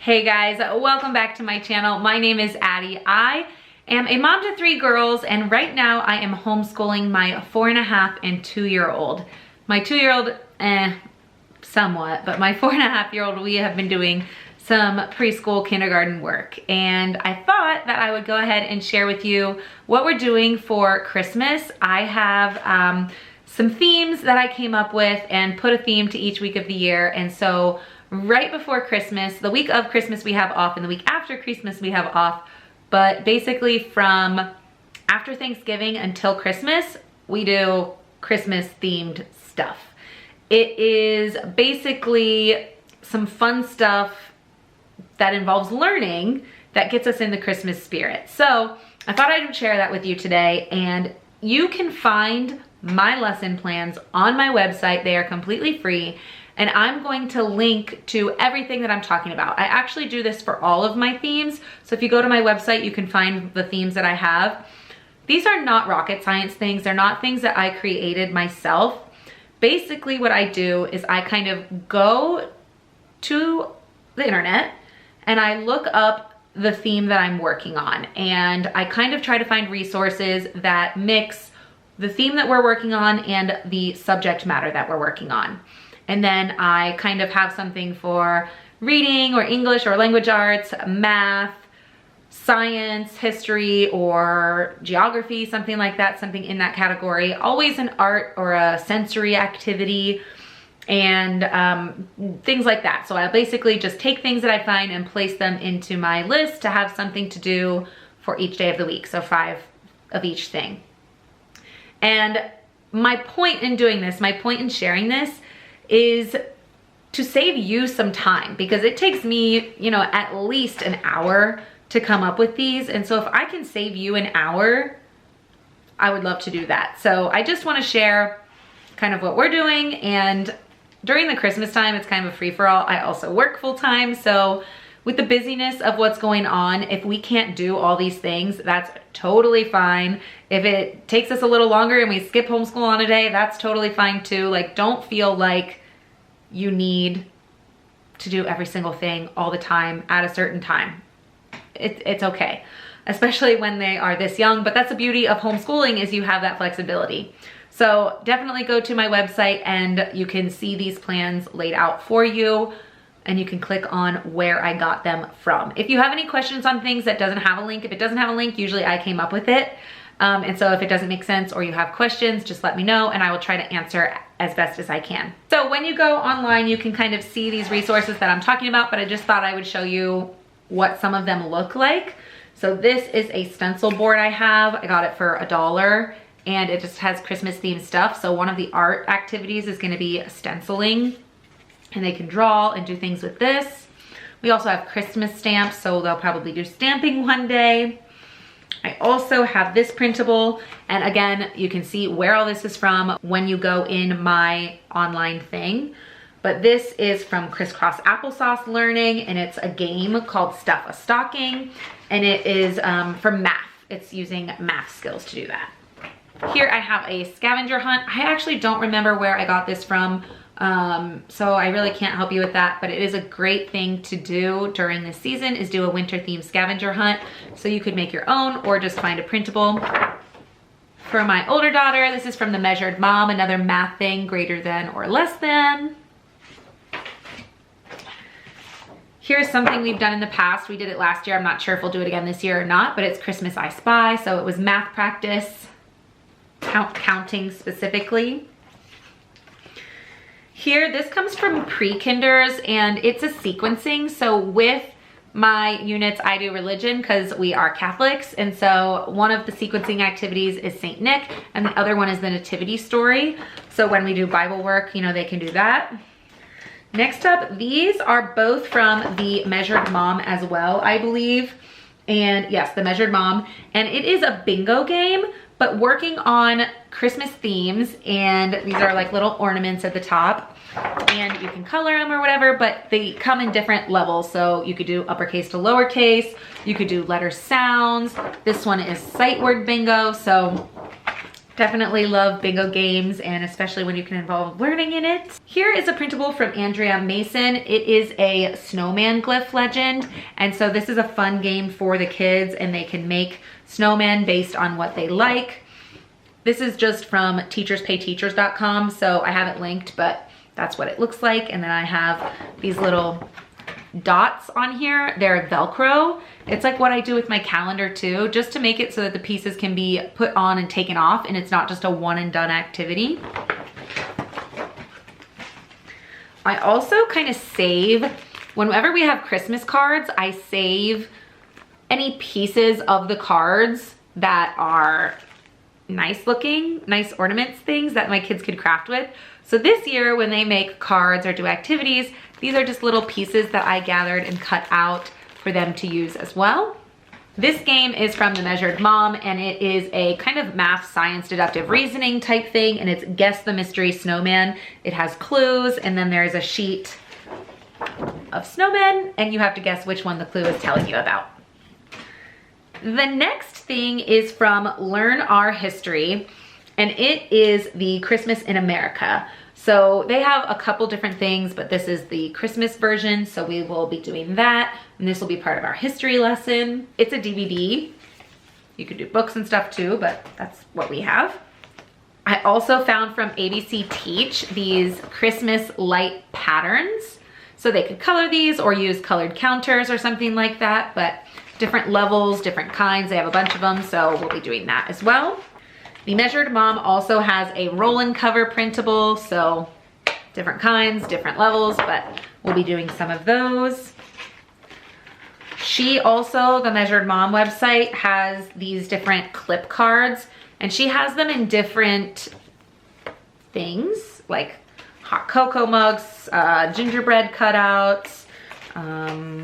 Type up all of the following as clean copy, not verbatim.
Hey guys, welcome back to my channel. My name is Addie. I am a mom to 3 girls, and right now I am homeschooling my 4.5 and 2-year-old. My 2-year-old, somewhat, but my 4.5-year-old, we have been doing some preschool kindergarten work, and I thought that I would go ahead and share with you what we're doing for Christmas. I have some themes that I came up with and put a theme to each week of the year, and so right before Christmas, the week of Christmas we have off, and the week after Christmas we have off, but basically from after Thanksgiving until Christmas, we do Christmas themed stuff. It is basically some fun stuff that involves learning that gets us in the Christmas spirit. So I thought I would share that with you today, and you can find my lesson plans on my website. They are completely free, and I'm going to link to everything that I'm talking about. I actually do this for all of my themes, so if you go to my website, you can find the themes that I have. These are not rocket science things. They're not things that I created myself. Basically what I do is I kind of go to the internet and I look up the theme that I'm working on, and I kind of try to find resources that mix the theme that we're working on and the subject matter that we're working on. And then I kind of have something for reading or English or language arts, math, science, history, or geography, something like that, something in that category. Always an art or a sensory activity and things like that. So I basically just take things that I find and place them into my list to have something to do for each day of the week. So 5 of each thing. And my point in doing this, my point in sharing this is to save you some time, because it takes me, at least an hour to come up with these. And so if I can save you an hour, I would love to do that. So I just want to share kind of what we're doing. And during the Christmas time, it's kind of a free-for-all. I also work full-time. So with the busyness of what's going on, if we can't do all these things, that's totally fine. If it takes us a little longer and we skip homeschool on a day, that's totally fine too. Like, don't feel like you need to do every single thing all the time at a certain time. It's okay, especially when they are this young, but that's the beauty of homeschooling, is you have that flexibility. So definitely go to my website and you can see these plans laid out for you, and you can click on where I got them from. If you have any questions on things that doesn't have a link, if it doesn't have a link, usually I came up with it. And so if it doesn't make sense or you have questions, just let me know and I will try to answer as best as I can. So when you go online, you can kind of see these resources that I'm talking about, but I just thought I would show you what some of them look like. So this is a stencil board I have. I got it for $1, and it just has Christmas themed stuff. So one of the art activities is gonna be stenciling, and they can draw and do things with this. We also have Christmas stamps, so they'll probably do stamping one day. I also have this printable, and again, you can see where all this is from when you go in my online thing. But this is from Crisscross Applesauce Learning, and it's a game called Stuff a Stocking, and it is for math. It's using math skills to do that. Here I have a Scavenger Hunt. I actually don't remember where I got this from, so I really can't help you with that, but it is a great thing to do during this season, is do a winter themed scavenger hunt. So you could make your own or just find a printable. For my older daughter, this is from the Measured Mom, another math thing, greater than or less than. Here's something we've done in the past. We did it last year. I'm not sure if we'll do it again this year or not, but it's Christmas I Spy. So it was math practice, counting specifically. Here, this comes from pre-kinders, and it's a sequencing. So with my units, I do religion because we are Catholics. And so one of the sequencing activities is Saint Nick, and the other one is the Nativity story. So when we do Bible work, they can do that. Next up, these are both from the Measured Mom as well, I believe. And yes, the Measured Mom. And it is a bingo game, but working on Christmas themes, and these are like little ornaments at the top, and you can color them or whatever, but they come in different levels. So you could do uppercase to lowercase, you could do letter sounds. This one is sight word bingo. So Definitely love bingo games, and especially when you can involve learning in it. Here is a printable from Andrea Mason. It is a snowman glyph legend, and so this is a fun game for the kids, and they can make snowmen based on what they like. This is just from teacherspayteachers.com, so I have it linked, but that's what it looks like. And then I have these little dots on here. They're Velcro. It's like what I do with my calendar too, just to make it so that the pieces can be put on and taken off, and it's not just a one and done activity. I also kind of save, whenever we have Christmas cards, I save any pieces of the cards that are nice looking, nice ornaments, things that my kids could craft with. So this year when they make cards or do activities, these are just little pieces that I gathered and cut out for them to use as well. This game is from The Measured Mom, and it is a kind of math, science, deductive reasoning type thing, and it's Guess the Mystery Snowman. It has clues, and then there's a sheet of snowmen, and you have to guess which one the clue is telling you about. The next thing is from Learn Our History, and it is the Christmas in America. So they have a couple different things, but this is the Christmas version, so we will be doing that, and this will be part of our history lesson. It's a DVD. You could do books and stuff too, but that's what we have. I also found from ABC Teach these Christmas light patterns. So they could color these or use colored counters or something like that, but different levels, different kinds. They have a bunch of them, so we'll be doing that as well. The Measured Mom also has a roll-in cover printable, so different kinds, different levels, but we'll be doing some of those. She also, the Measured Mom website, has these different clip cards, and she has them in different things, like hot cocoa mugs, gingerbread cutouts,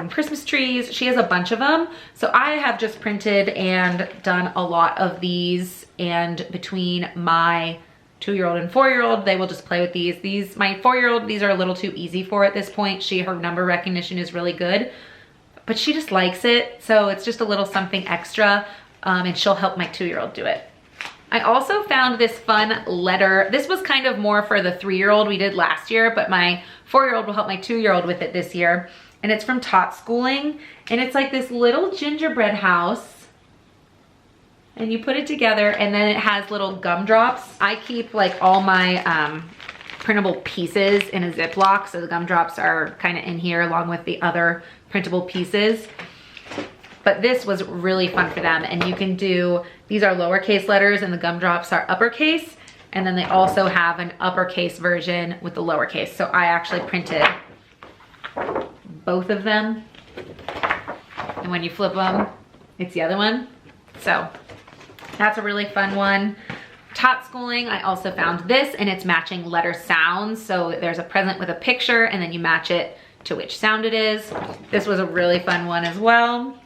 Christmas trees. She has a bunch of them. So I have just printed and done a lot of these, and between my 2-year-old and 4-year-old, they will just play with these. My 4-year-old, these are a little too easy for at this point. Her number recognition is really good, but she just likes it. So it's just a little something extra, and she'll help my 2-year-old do it. I also found this fun letter. This was kind of more for the 3-year-old we did last year, but my 4-year-old will help my 2-year-old with it this year. And it's from Tot Schooling, and it's like this little gingerbread house, and you put it together, and then it has little gumdrops. I keep like all my printable pieces in a Ziploc, so the gumdrops are kind of in here along with the other printable pieces. But this was really fun for them, and you can do, these are lowercase letters and the gumdrops are uppercase, and then they also have an uppercase version with the lowercase. So I actually printed both of them, and when you flip them, it's the other one. So that's a really fun one. Tot Schooling, I also found this, and it's matching letter sounds. So there's a present with a picture, and then you match it to which sound it is. This was a really fun one as well.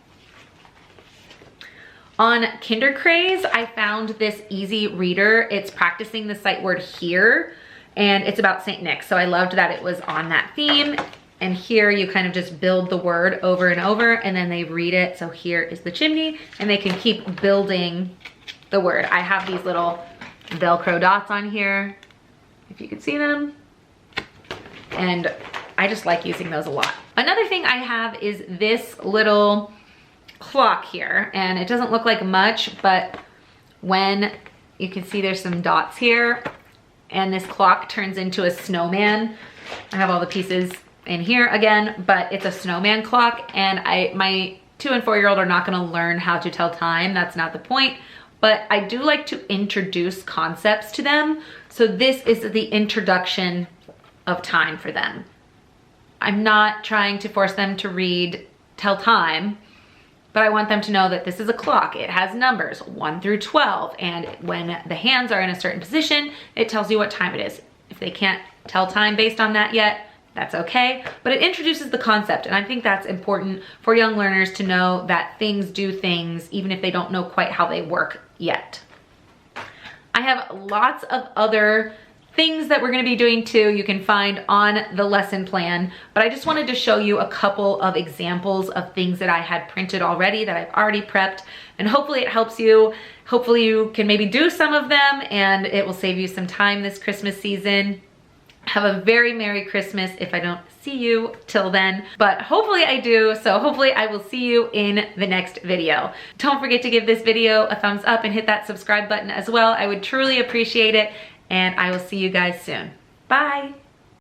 On Kinder Craze, I found this easy reader. It's practicing the sight word here, and it's about St. Nick. So I loved that it was on that theme. And here you kind of just build the word over and over, and then they read it. So here is the chimney, and they can keep building the word. I have these little Velcro dots on here, if you can see them. And I just like using those a lot. Another thing I have is this little clock here, and it doesn't look like much, but when you can see there's some dots here, and this clock turns into a snowman. I have all the pieces in here again, but it's a snowman clock, and my 2- and 4-year-old are not gonna learn how to tell time. That's not the point, but I do like to introduce concepts to them. So this is the introduction of time for them. I'm not trying to force them to tell time, but I want them to know that this is a clock. It has numbers 1 through 12, and when the hands are in a certain position, it tells you what time it is. If they can't tell time based on that yet, that's okay, but it introduces the concept, and I think that's important for young learners to know that things do things even if they don't know quite how they work yet. I have lots of other things that we're gonna be doing too, you can find on the lesson plan. But I just wanted to show you a couple of examples of things that I had printed already, that I've already prepped, and hopefully it helps you. Hopefully you can maybe do some of them and it will save you some time this Christmas season. Have a very Merry Christmas if I don't see you till then, but hopefully I do, so hopefully I will see you in the next video. Don't forget to give this video a thumbs up and hit that subscribe button as well. I would truly appreciate it, and I will see you guys soon. Bye!